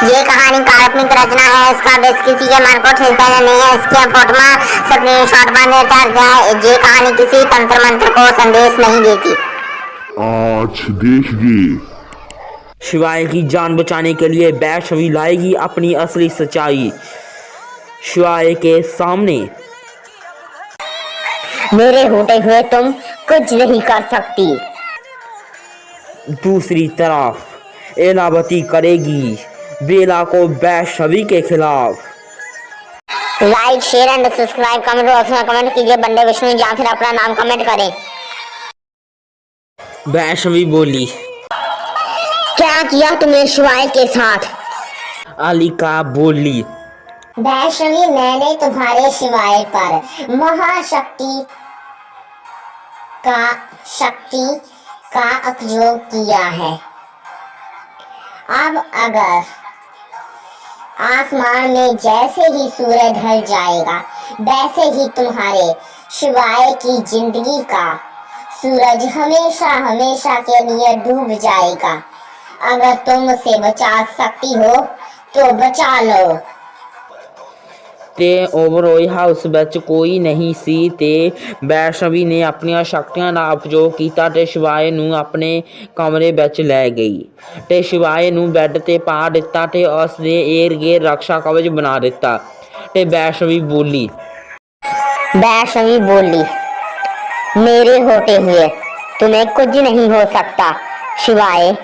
ये कहानी काल्पनिक रचना है। इसका बेस किसी के मन को ठेस पहना नहीं है। इसके फोटो स्क्रीनशॉट बने ये कहानी किसी तंत्र मंत्र को संदेश नहीं देती। आज देखिए, शिवाय की जान बचाने के लिए वैष्णवी लाएगी अपनी असली सच्चाई शिवाय के सामने। मेरे होते हुए तुम कुछ नहीं कर सकती। दूसरी तरफ एलावती करेगी बेला को वैष्णवी के खिलाफ। Like, share and subscribe, comment box में कमेंट कीजिए बंदे विष्णु या फिर अपना नाम कमेंट करें। वैष्णवी बोली, क्या किया तुमने शिवाय के साथ? अलिका बोली, वैष्णवी, मैंने तुम्हारे शिवाय पर महाशक्ति का उपयोग किया है। अब अगर आसमान में जैसे ही सूरज ढल जाएगा वैसे ही तुम्हारे शिवाय की जिंदगी का सूरज हमेशा हमेशा के लिए डूब जाएगा। अगर तुम उसे बचा सकती हो तो बचा लो। ते ओवरऑल हाउस ਵਿੱਚ ਕੋਈ ਨਹੀਂ ਸੀ ਤੇ ਵੈਸ਼ਨਵੀ ਨੇ ਆਪਣੀਆਂ ਸ਼ਕਤੀਆਂ ਦਾ ਉਪਯੋਗ ਕੀਤਾ ਤੇ ਸ਼ਿਵਾਏ ਨੂੰ ਆਪਣੇ ਕਮਰੇ ਵਿੱਚ ਲੈ ਗਈ ਤੇ ਸ਼ਿਵਾਏ ਨੂੰ ਬੈੱਡ ਤੇ ਪਾ ਦਿੱਤਾ ਤੇ ਉਸ ਦੇ ਏਰਗੇ रक्षा कवच बना ਦਿੱਤਾ ਤੇ वैष्णवी बोली, मेरे होते हुए तुम्हें कुछ नहीं हो सकता शिवाय।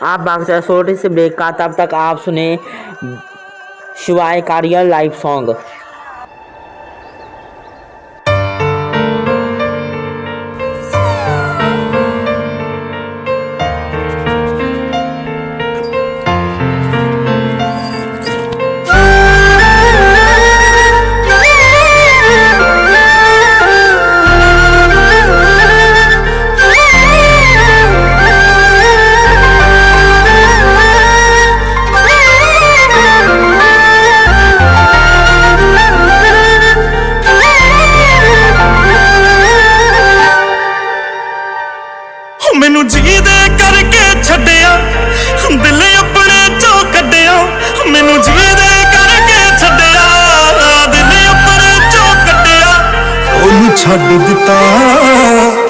आप बाकी छोटे से ब्रेक का, तब तक आप सुने शिवाय का रियल लाइफ सॉन्ग। ਮੈਨੂੰ ਜੀ ਦੇ ਕਰਕੇ ਛੱਡਿਆ ਦਿਲ ਆਪਣੇ ਚੋਂ ਕੱਢਿਆ। ਮੈਨੂੰ ਜੀ ਦੇ ਕਰਕੇ ਛੱਡਿਆ ਦਿਲ ਆਪਣੇ ਚੋਂ ਕੱਢਿਆ। ਉਹਨੂੰ ਛੱਡ ਦਿੱਤਾ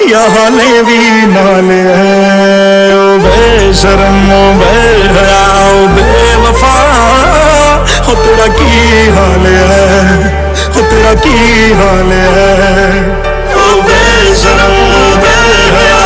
ਯਾ ਹਾਲੇ ਵੀ ਨਾਲ ਹੈ। ਓ ਬੇਸ਼ਰਮ ਓ ਬੇਹਯਾ ਓ ਬੇਵਫਾ ਹੋ ਤੇਰਾ ਕੀ ਹਾਲ ਹੈ। ਹੋ ਤੇਰਾ ਕੀ ਹਾਲ ਹੈ। ਓ ਬੇਸ਼ਰਮ ਓ ਬੇਹਯਾ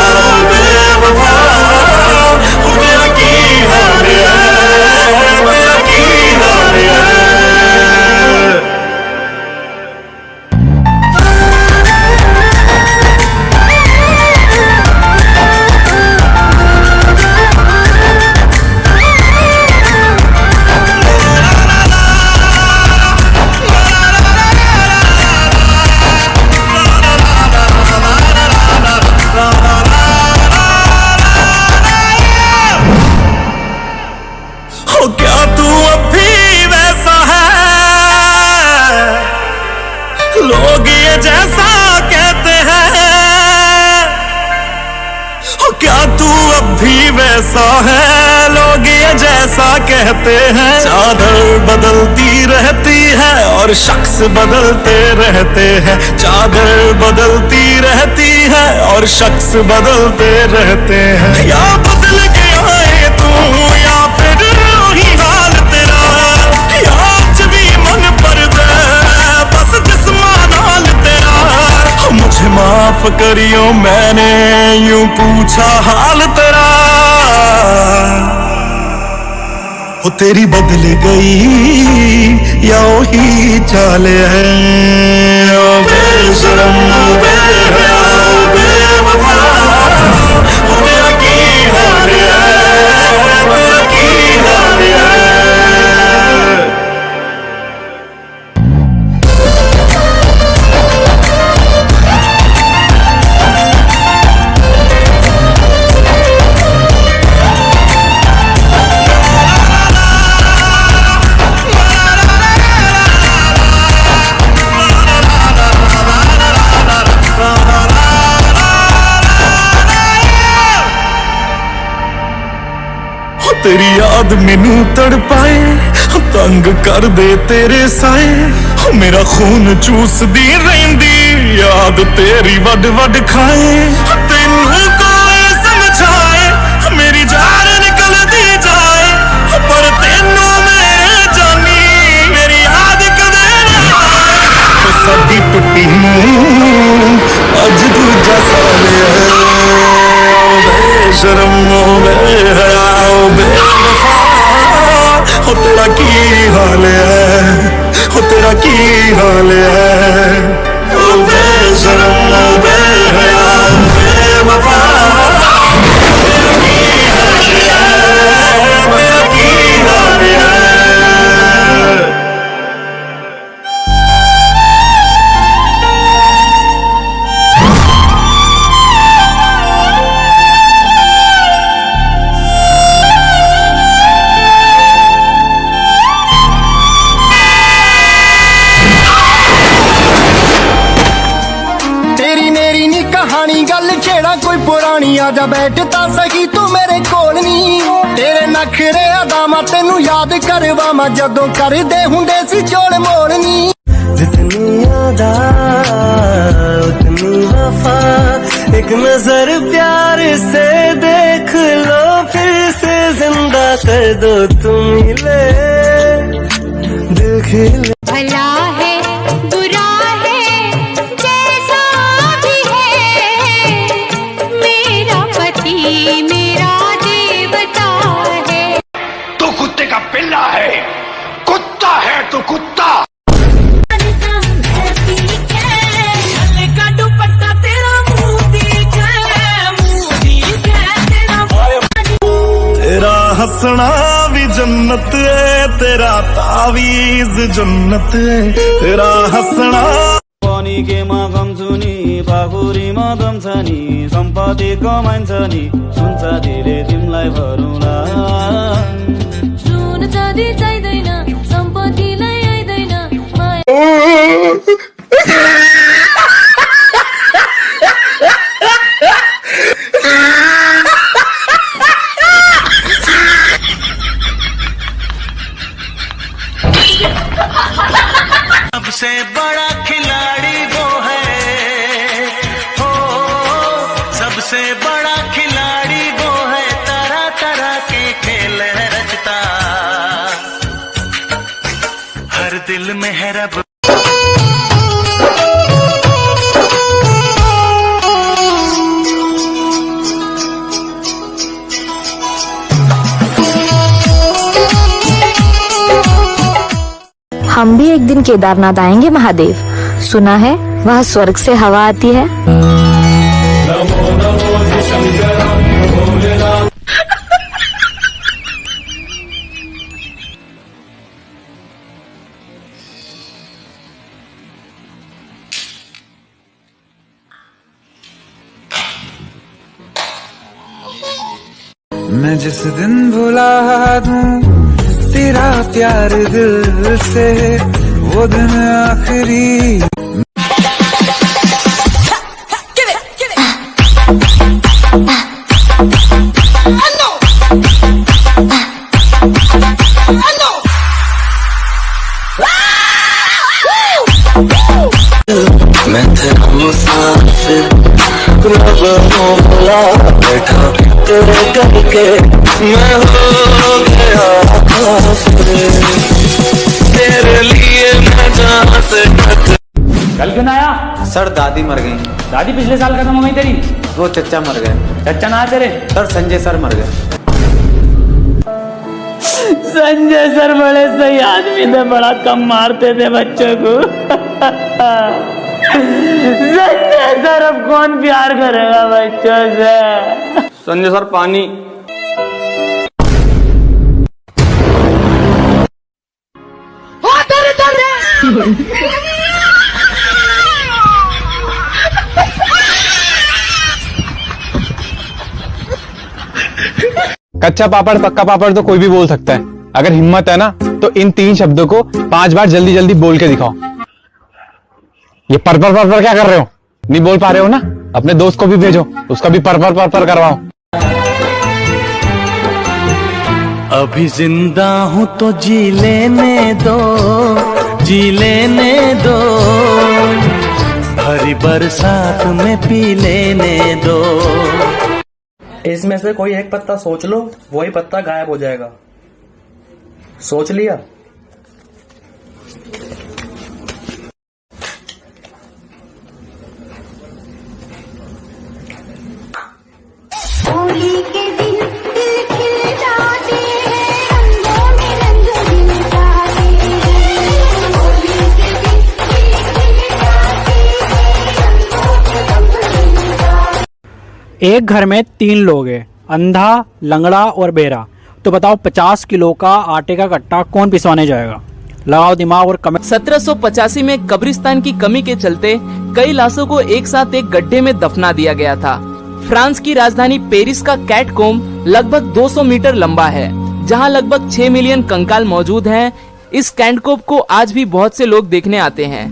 लोग ये जैसा कहते हैं। हो क्या तू अब भी वैसा है? लोग ये जैसा कहते हैं। चादर बदलती रहती है और शख्स बदलते रहते हैं। चादर बदलती रहती है और शख्स बदलते रहते हैं। या बदल गया है तू या फिर वही हाल तेरा। या आज भी मन पर दे बस जिस्मान हाल तेरा। मुझे माफ करियो मैंने यूं पूछा हाल तेरा। हो तेरी बदल गई या वही चाल है। ओ बेशरम बेहया बेवफा हो तेरा की हाल है। तेरा की हाल है। तेरी याद मैनू तड़पाए, तंग कर दे तेरे साए, मेरा खून चूसदी रहिंदी याद तेरी वड वड खाए, तेनू कोई समझाए मेरी जान निकलदी जाए, पर तेनू मेरे जानी मेरी याद कदे ना आए। साडी टुट्टी नूं अज दूजा साल बेशरम बेहया बेवफा, हो तेरा की हाल है, हो तेरा की हाल है, ओ बेशरम बेहया बेवफा, तेरा की हाल है, तेरा की हाल है। कोई पुरानी आजा बैठता सही तू मेरे कोल नी, तेरे नखरे अदामा तेनू याद करवामा जदों करदे हुंदे सी चोल मोड़नी। जितनी यादा उतनी वफा, एक नजर प्यार से देख लो फिर से जिंदा कर दो तुम मिले दिल खिले। भला है बुरा है जैसा भी है, मेरा पति मेरा देवता है। तू कुत्ते का पिल्ला है, कुत्ता है तू कुत्ता। तेरा हंसना भी जन्नत है, तेरा तावीज जन्नत है, तेरा हंसना पनि के मगम छुनी पाखुरी मदम छ नि, सम्पत्ति कमाइन्छ नि, सुन्छ धेरै तिमीलाई भरौँला। सुन चाँदी चाहिँदैन, सम्पत्तिलाई आइदैन सबसे बड़ा खिलाड़ी वो है, हो सबसे बड़ा खिलाड़ी वो है, तरह तरह के खेल है रचता, हर दिल में है रब। हम भी एक दिन केदारनाथ आएंगे महादेव, सुना है वहाँ स्वर्ग से हवा आती है। मैं जिस दिन भुला दूं तेरा प्यार दिल से, वो दिन आखिरी। मैं तेरा मुसाफिर रब बुला बैठा तेरे करके, मैं हो गया काफिर, तेरे लिए मैं जहाँ से कल क्यों ना आया? सर दादी मर गई। दादी पिछले साल खत्म हो गई तेरी। वो चचा मर गए। चचा ना तेरे? सर संजय सर मर गए। संजय सर बड़े सही आदमी थे, बड़ा कम मारते थे बच्चों को। संजय सर अब कौन प्यार करेगा बच्चों से? संजय सर पानी। कच्चा पापड़ पक्का पापड़ तो कोई भी बोल सकता है, अगर हिम्मत है ना तो इन 3 शब्दों को 5 बार जल्दी जल्दी बोल के दिखाओ। ये पर क्या कर रहे हो? नहीं बोल पा रहे हो ना? अपने दोस्त को भी भेजो, उसका भी पर करवाओ। अभी जिंदा हूँ तो जी लेने दो, जी लेने दो, भरी बरसात में पी लेने दो। इसमें से कोई एक पत्ता सोच लो, वही पत्ता गायब हो जाएगा। सोच लिया? होली के दिन दिल खिल जाते हैं, रंगों में रंग दिल जाते हैं। होली के दिन दिल खिल जाते हैं, रंगों में रंग दिल जाते हैं। एक घर में 3 लोग हैं, अंधा, लंगड़ा और बेरा। तो बताओ 50 किलो का आटे का कट्टा कौन पिसवाने जाएगा? लगाओ दिमाग और कमेंट। 1785 में कब्रिस्तान की कमी के चलते कई लाशों को एक साथ एक गड्ढे में दफना दिया गया था। फ्रांस की राजधानी पेरिस का कैटकोम्ब लगभग 200 मीटर लंबा है, जहां लगभग 6 मिलियन कंकाल मौजूद हैं। इस कैटकोम्ब को आज भी बहुत से लोग देखने आते हैं।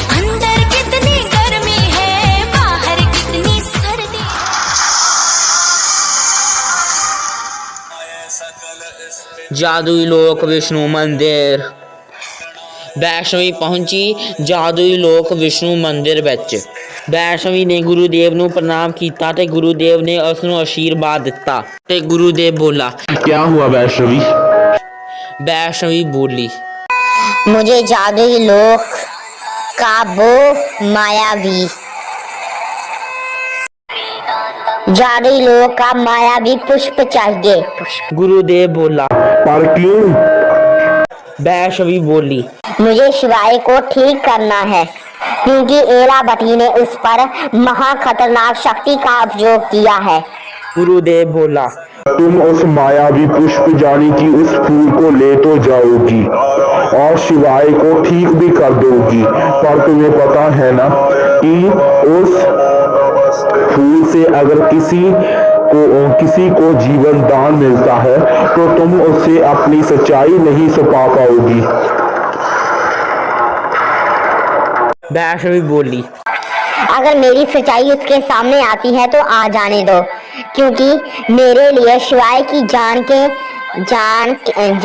अंदर कितनी गर्मी है, बाहर कितनी सर्दी। जादुई लोक विष्णु मंदिर। वैष्णवी पहुंची जादुई लोक विष्णु मंदिर ਵਿੱਚ। वैष्णवी ने गुरुदेव ਨੂੰ प्रणाम ਕੀਤਾ ਤੇ गुरुदेव ने ਉਸ ਨੂੰ आशीर्वाद ਦਿੱਤਾ ਤੇ गुरुदेव बोला, क्या हुआ वैष्णवी? वैष्णवी बोली, मुझे जादुई लोक का वो मायावी जादुई लोक का मायावी पुष्प चाहिए। गुरुदेव बोला, पर क्यों? वैष्णवी बोली, मुझे शिवाय को ठीक करना है, क्योंकि एरावती ने उस पर महा खतरनाक शक्ति का उपयोग किया है। गुरुदेव बोला, तुम उस मायावी पुष्प जानी कि उस फूल को ले तो जाओगी और शिवाय को ठीक भी कर दोगी, पर तुम्हें पता है ना कि उस फूल से अगर किसी को जीवन दान मिलता है तो तुम उससे अपनी सच्चाई नहीं छुपा पाओगी। वैष्णवी बोली, अगर मेरी सच्चाई उसके सामने आती है तो आ जाने दो, क्योंकि मेरे लिए शिवाय की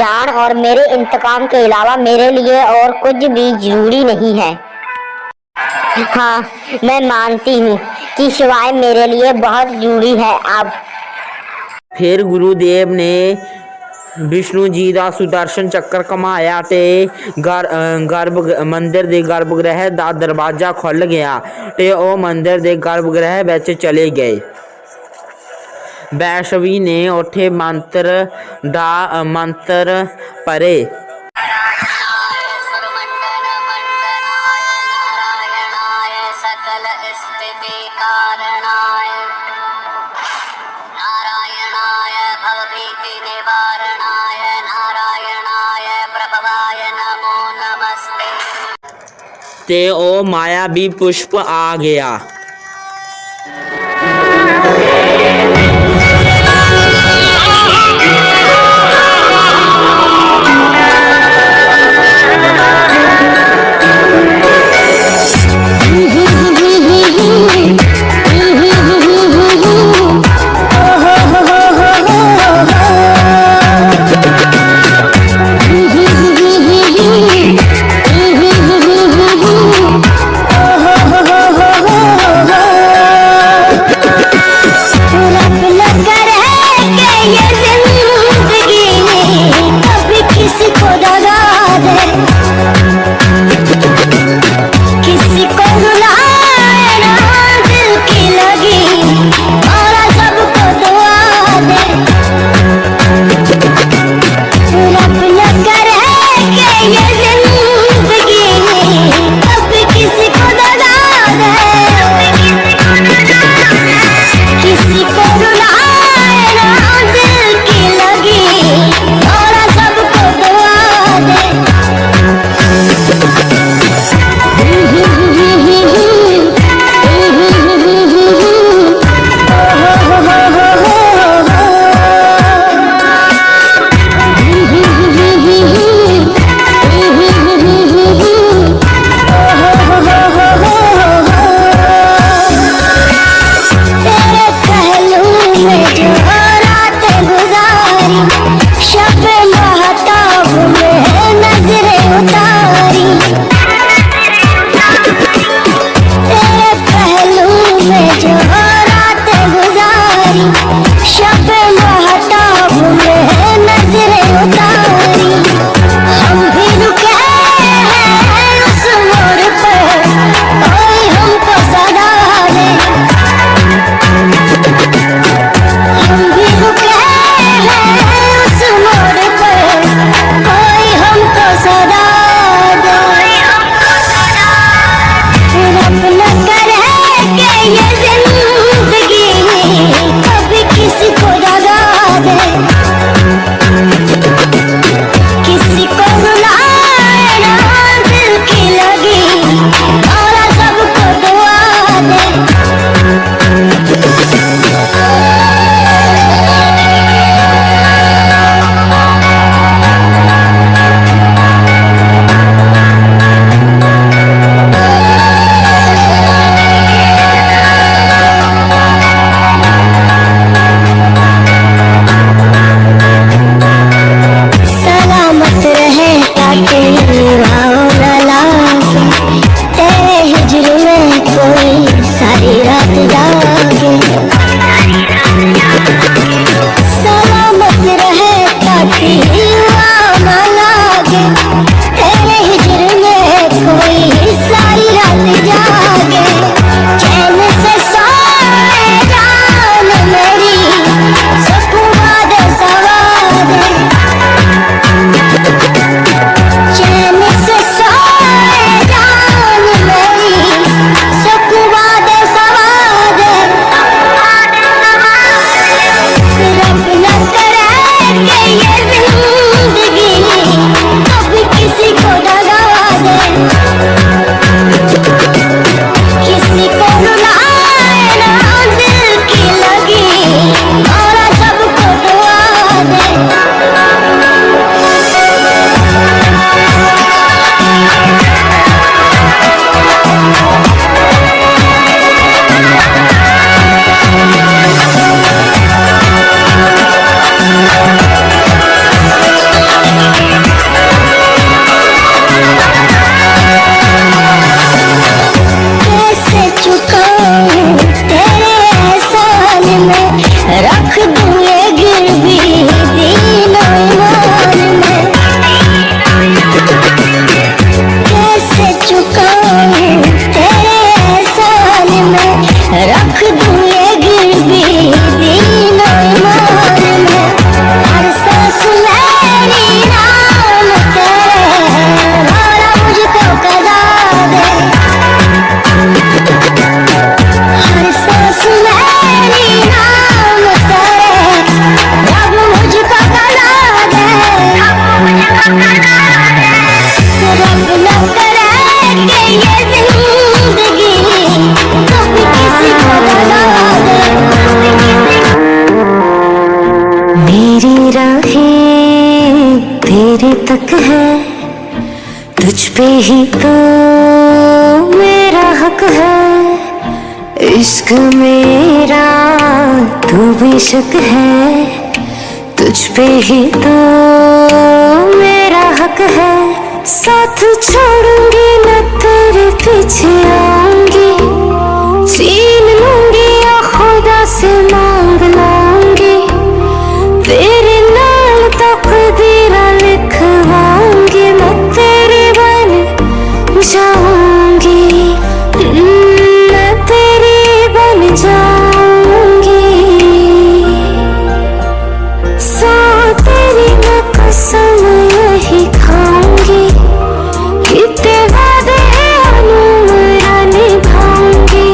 जान और मेरे इंतकाम के अलावा मेरे लिए और कुछ भी जरूरी नहीं है। हाँ, मैं मानती हूँ कि शिवाय मेरे लिए बहुत जरूरी है। अब फिर गुरुदेव ने विष्णु जी ਦਾ सुदर्शन ਚੱਕਰ ਘਮਾਇਆ ਤੇ ਮੰਦਿਰ ਦੇ ਗਰਭਗ੍ਰਹਿ ਦਾ ਦਰਵਾਜ਼ਾ ਖੁੱਲ ਗਿਆ ਤੇ ਉਹ ਮੰਦਿਰ ਦੇ ਗਰਭਗ੍ਰਹਿ ਵਿੱਚ ਚਲੇ ਗਏ। वैष्णवी ने ਉੱਥੇ ਮੰਤਰ ਪਰੇ। ਤੇ ਉਹ ਮਾयावी पुष्प आ गया। तक है, तुझ पे ही तो मेरा हक है। इश्क मेरा तू बेशक है, तुझ पे ही तो मेरा हक है। साथ छोड़ूंगी न तेरे पीछे आऊंगी, छीन लूंगी या खुदा से मांग लाऊंगी, तेरे नाल तकदीरा लिखवाऊंगी, मैं तेरी बन जाऊंगी, मैं तेरी बन जाऊंगी। सो तेरी मैं कसम यही खाऊंगी, कितने वादे अनूरा निभाऊंगी,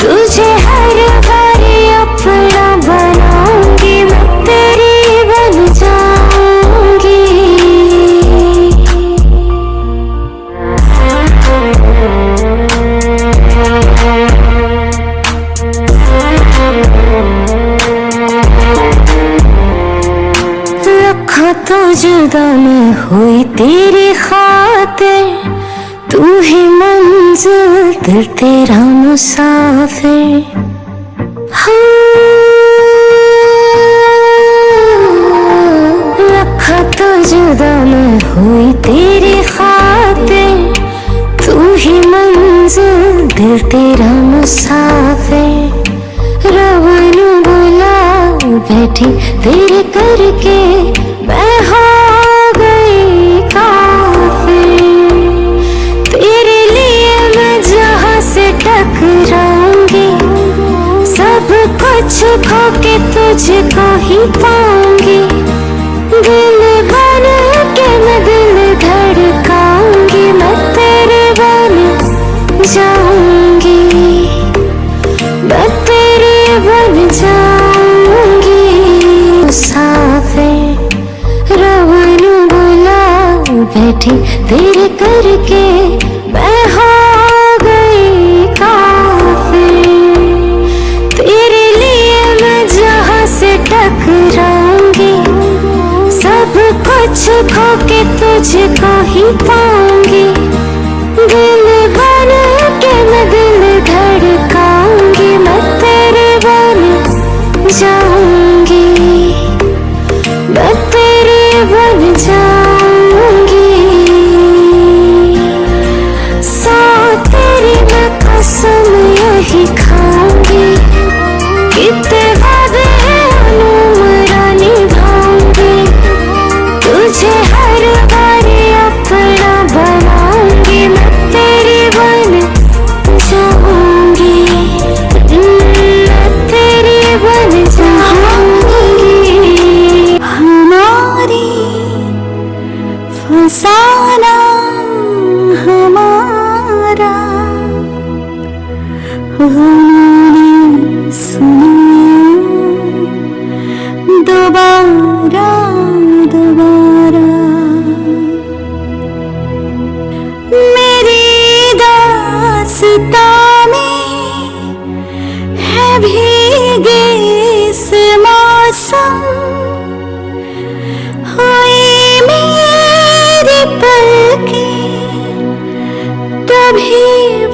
तुझे हर बारी अपना बनाऊंगी, मैं तेरी बन जाऊंगी। रखा तो जुदा मैं हुई तेरी खातिर, तू ही मंजिल दिल तेरा मुसाफिर। रखा तो जुदा मैं हुई तेरी खातिर, तू ही मंजिल दिल तेरा मुसाफिर। रब नू बुला बैठी तेरे करके, मैं हो गई काफिर। तेरे लिए मैं जहां से टकराऊंगी, सब कुछ खो के तुझको ही पाऊंगी, दिल बन के मैं दिल धड़काऊंगी, मैं तेरे बन जाऊंगी, मैं तेरी बन जाऊंगी। मुसाफिर रब नू बुला बैठी तेरे करके, मैं हो गई काफिर। तेरे लिए मैं जहां से टकराऊंगी, सब कुछ खो के तुझको ही पाऊंगी, दिल बन के मैं दिल धड़काऊंगी, मैं तेरे बन जाऊंगी, मैं तेरी बन जाऊंगी। सो तेरी मैं कसम यही खाऊंगी, कितने वादे अनूरा निभाऊंगी, तुझे हर बारी अपना बनाऊंगी, मैं तेरी बन जाऊंगी, मैं तेरी बन जाऊंगी। हमारी फसाना हमारा, हमने सुना दोबारा दोबारा। मेरी दास्तां में है भीगे इस मौसम, हुई मेरी पलकें तभी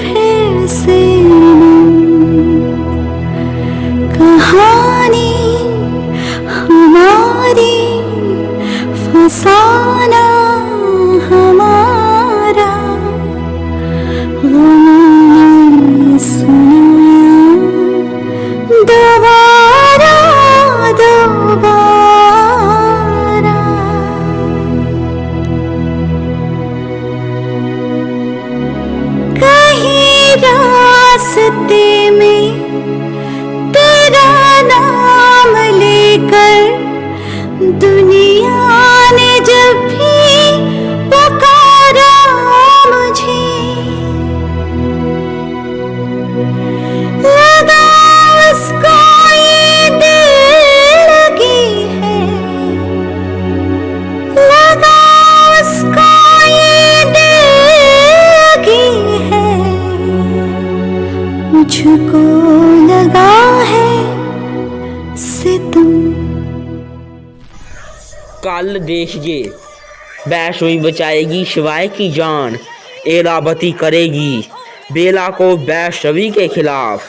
फिर से कहानी हमारी फसाना हमारा, हमने सुना दोबारा दोबारा। कहीं रास्ते में तेरा नाम लेकर, दुनिया ने जब भी पुकारा मुझे, लगा उसको ये दिल लगी है, लगा उसको ये दिल लगी है, मुझको लगा है सितम। कल देखिए वैष्णवी बचाएगी शिवाय की जान, एलावती करेगी बेला को वैष्णवी के खिलाफ।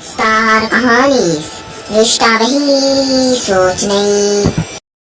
स्टार कहानी, रिश्ता नहीं सोच नहीं।